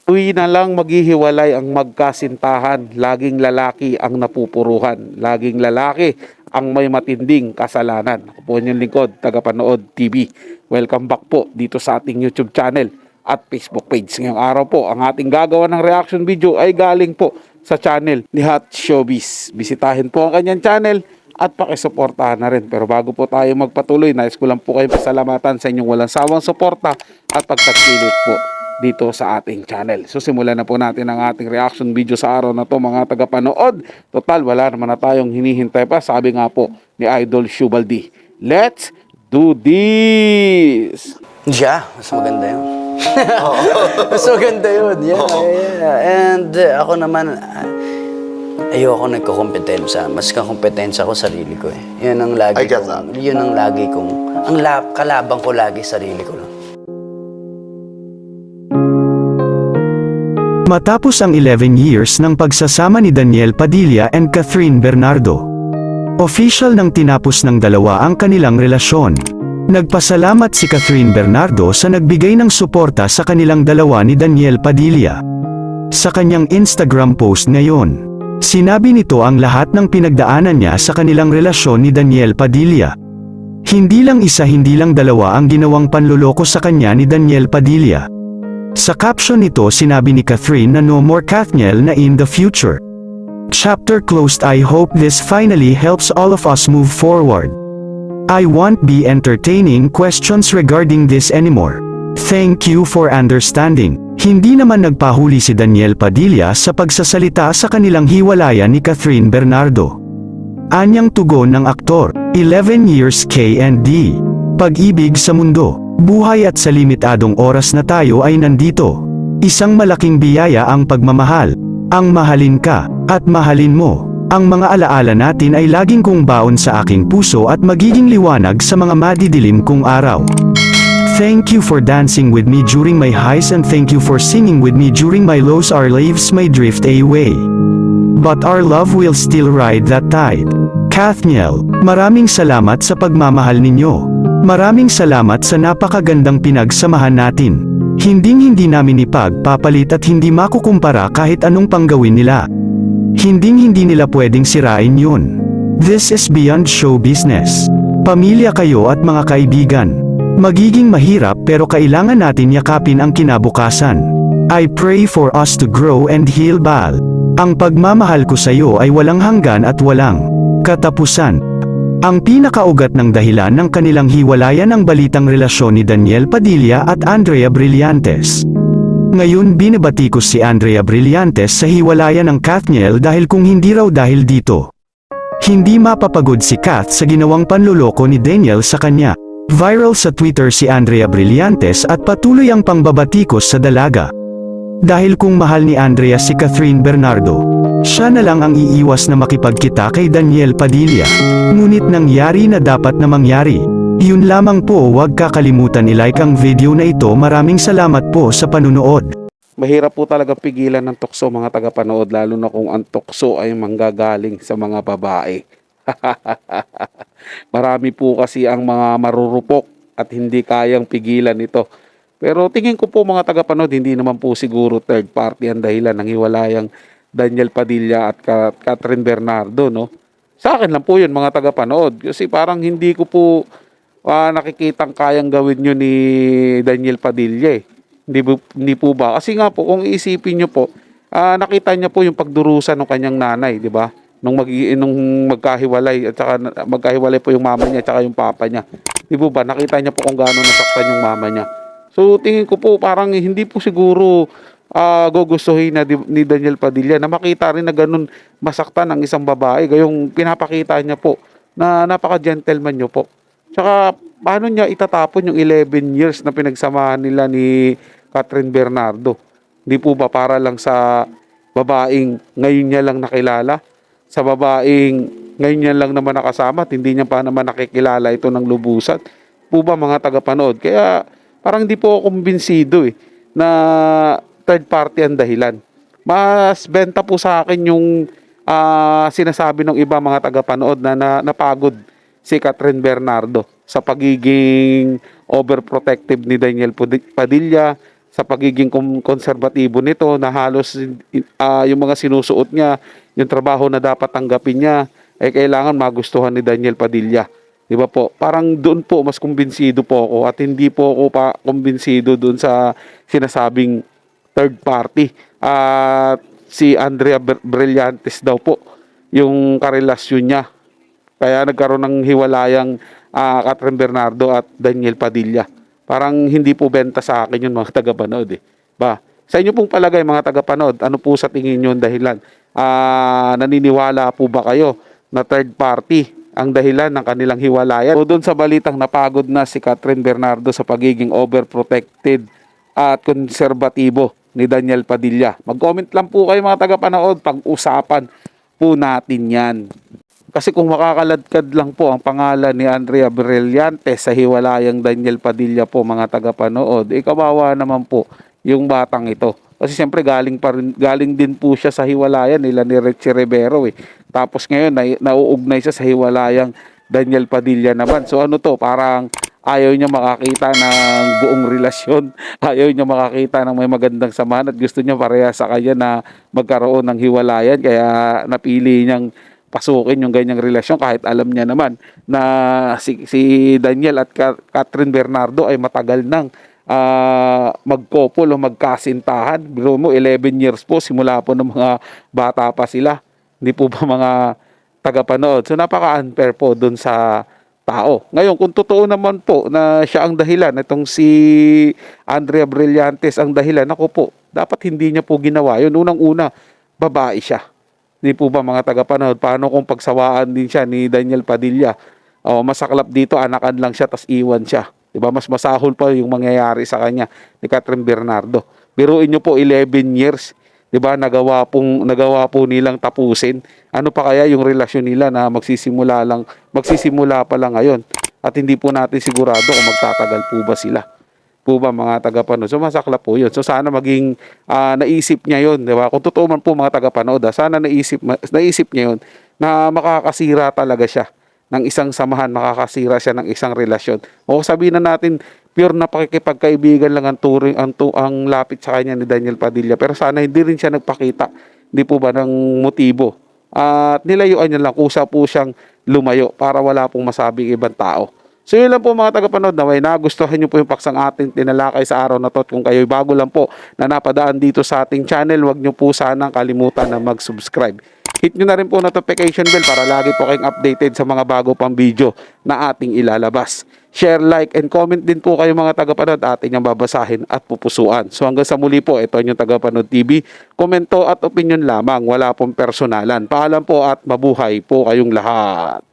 Tuwi na lang maghihiwalay ang magkasintahan, laging lalaki ang napupuruhan, laging lalaki ang may matinding kasalanan. Ako po yung lingkod, tagapanood TV. Welcome back po dito sa ating YouTube channel at Facebook page. Ngayong araw po, ang ating gagawa ng reaction video ay galing po sa channel ni Hot Showbiz. Bisitahin po ang kanyang channel at pakisuportahan na rin. Pero bago po tayo magpatuloy, nais ko lang po kayo pasalamatan sa inyong walang sawang suporta at pagtagpilit po dito sa ating channel. So simulan na po natin ang ating reaction video sa araw na to, mga tagapanood. Total, wala naman na tayong hinihintay pa. Sabi nga po ni Idol Shubaldi, let's do this! Mas maganda yun. Mas maganda yun. Yeah. And ako naman, ayoko nagkukompetensya. Mas kakompetensya ko sarili ko eh. Yun ang lagi kong, kalabang ko lagi sarili ko lang. Matapos ang 11 years ng pagsasama ni Daniel Padilla and Catherine Bernardo, official nang tinapos ng dalawa ang kanilang relasyon. Nagpasalamat si Catherine Bernardo sa nagbigay ng suporta sa kanilang dalawa ni Daniel Padilla. Sa kanyang Instagram post ngayon, sinabi nito ang lahat ng pinagdaanan niya sa kanilang relasyon ni Daniel Padilla. Hindi lang isa, hindi lang dalawa ang ginawang panloloko sa kanya ni Daniel Padilla. Sa caption nito sinabi ni Catherine na no more Kathniel na in the future. Chapter closed. I hope this finally helps all of us move forward. I won't be entertaining questions regarding this anymore. Thank you for understanding. Hindi naman nagpahuli si Daniel Padilla sa pagsasalita sa kanilang hiwalayan ni Catherine Bernardo. Anyang tugon ng aktor, 11 years K&D. Pag-ibig sa mundo. Buhay at sa limitadong oras na tayo ay nandito. Isang malaking biyaya ang pagmamahal. Ang mahalin ka, at mahalin mo. Ang mga alaala natin ay laging kong baon sa aking puso at magiging liwanag sa mga madidilim kong araw. Thank you for dancing with me during my highs and thank you for singing with me during my lows. Our lives may drift away, but our love will still ride that tide. Kathniel, maraming salamat sa pagmamahal ninyo. Maraming salamat sa napakagandang pinagsamahan natin. Hinding-hindi namin ipagpapalit at hindi makukumpara kahit anong panggawin nila. Hinding-hindi nila pwedeng sirain yun. This is beyond show business. Pamilya kayo at mga kaibigan. Magiging mahirap pero kailangan natin yakapin ang kinabukasan. I pray for us to grow and heal, Bal. Ang pagmamahal ko sa iyo ay walang hanggan at walang katapusan. Ang pinakaugat ng dahilan ng kanilang hiwalayan ang balitang relasyon ni Daniel Padilla at Andrea Brillantes. Ngayon binabatikos si Andrea Brillantes sa hiwalayan ng Kathniel dahil kung hindi raw dahil dito, hindi mapapagod si Kath sa ginawang panloloko ni Daniel sa kanya. Viral sa Twitter si Andrea Brillantes at patuloy ang pangbabatikos sa dalaga. Dahil kung mahal ni Andrea si Catherine Bernardo, siya na lang ang iiwas na makipagkita kay Daniel Padilla. Ngunit nangyari na dapat na mangyari. Yun lamang po, huwag kakalimutan i-like ang video na ito. Maraming salamat po sa panunood. Mahirap po talaga pigilan ng tukso, mga tagapanood, lalo na kung ang tukso ay manggagaling sa mga babae. Marami po kasi ang mga marurupok at hindi kayang pigilan ito. Pero tingin ko po, mga tagapanood, hindi naman po siguro third party ang dahilan ng hiwalayang Daniel Padilla at Catherine Bernardo, no? Sa akin lang po yun, mga tagapanood. Kasi parang hindi ko po nakikitang kayang gawin yun ni Daniel Padilla eh. Hindi po ba? Kasi nga po, kung iisipin nyo po, nakita niya po yung pagdurusa ng kanyang nanay, di ba? Nung magkahiwalay, at saka magkahiwalay po yung mama niya at saka yung papa niya. Di po ba? Nakita niya po kung gaano nasaktan yung mama niya. So tingin ko po parang hindi po siguro gugustuhin na ni Daniel Padilla na makita rin na ganun masaktan ang isang babae. Gayong pinapakita niya po na napaka-gentleman niyo po. Tsaka paano niya itatapon yung 11 years na pinagsamahan nila ni Catherine Bernardo? Hindi po ba para lang sa babaeng ngayon niya lang nakilala? Sa babaeng ngayon niya lang naman nakasama at hindi niya pa naman nakikilala ito ng lubusan? Po ba, mga tagapanood? Kaya parang hindi po ako kumbinsido na third party ang dahilan. Mas benta po sa akin yung sinasabi ng iba, mga tagapanood, na napagod si Catherine Bernardo sa pagiging overprotective ni Daniel Padilla, sa pagiging konserbatibo nito na halos yung mga sinusuot niya, yung trabaho na dapat tanggapin niya, ay kailangan magustuhan ni Daniel Padilla. Di ba po? Parang doon po mas kumbinsido po ako at hindi po ako pa kumbinsido doon sa sinasabing third party. At si Andrea Brillantes daw po yung karelasyon niya. Kaya nagkaroon ng hiwalayang Catherine Bernardo at Daniel Padilla. Parang hindi po benta sa akin yun mga tagapanood eh. Ba? Sa inyo pong palagay mga tagapanood, ano po sa tingin nyo yung dahilan? Naniniwala po ba kayo na third party ang dahilan ng kanilang hiwalayan? O doon sa balitang napagod na si Catherine Bernardo sa pagiging overprotected at konserbatibo ni Daniel Padilla. Mag-comment lang po kayo mga tagapanood, pag-usapan po natin yan. Kasi kung makakaladkad lang po ang pangalan ni Andrea Brillantes sa hiwalayang Daniel Padilla po mga tagapanood, kawawa naman po yung batang ito. Kasi siyempre galing din po siya sa hiwalayan nila ni Richie Rivero eh. Tapos ngayon nauugnay siya sa hiwalayang Daniel Padilla naman. So ano to, parang ayaw niya makakita ng buong relasyon. Ayaw niya makakita ng may magandang samahan at gusto niya pareha sa kanya na magkaroon ng hiwalayan. Kaya napili niyang pasukin yung ganyang relasyon kahit alam niya naman na si Daniel at Catherine Bernardo ay matagal nang magkopol o magkasintahan. Biro mo, 11 years po, simula po ng mga bata pa sila. Hindi po ba mga tagapanood? So napaka-unfair po dun sa tao. Ngayon, kung totoo naman po na siya ang dahilan, itong si Andrea Brillantes ang dahilan, ako po, dapat hindi niya po ginawa yun. Unang-una, babae siya. Hindi po ba mga tagapanood, paano kung pagsawaan din siya ni Daniel Padilla? O masaklap dito, anakan lang siya, tas iwan siya. Diba? Mas masahol pa yung mangyayari sa kanya ni Catherine Bernardo. Biruin nyo po 11 years, diba? Nagawa po nilang tapusin. Ano pa kaya yung relasyon nila na magsisimula pa lang ngayon? At hindi po natin sigurado kung magtatagal po ba sila. Po ba mga tagapanood? So masakla po yun. So sana maging naisip niya yun, di ba? Kung totoo man po mga tagapanood, sana naisip niya yun na makakasira talaga siya ng isang samahan, makakasira siya ng isang relasyon. O sabihin na natin, pure na pakikipagkaibigan lang ang lapit sa kanya ni Daniel Padilla. Pero sana hindi rin siya nagpakita, hindi po ba, ng motibo. At nilayuan niya lang, kusa po siyang lumayo para wala pong masabing ibang tao. So yun lang po mga tagapanood, naway nagustuhan nyo po yung paksang ating tinalakay sa araw na to. Kung kayo'y bago lang po na napadaan dito sa ating channel, huwag nyo po sanang kalimutan na mag-subscribe. Hit nyo na rin po notification bell para lagi po kayong updated sa mga bago pang video na ating ilalabas. Share, like, and comment din po kayo mga tagapanood, ating yung babasahin at pupusuan. So hanggang sa muli po, ito yung Tagapanood TV. Komento at opinion lamang, wala pong personalan. Paalam po at mabuhay po kayong lahat.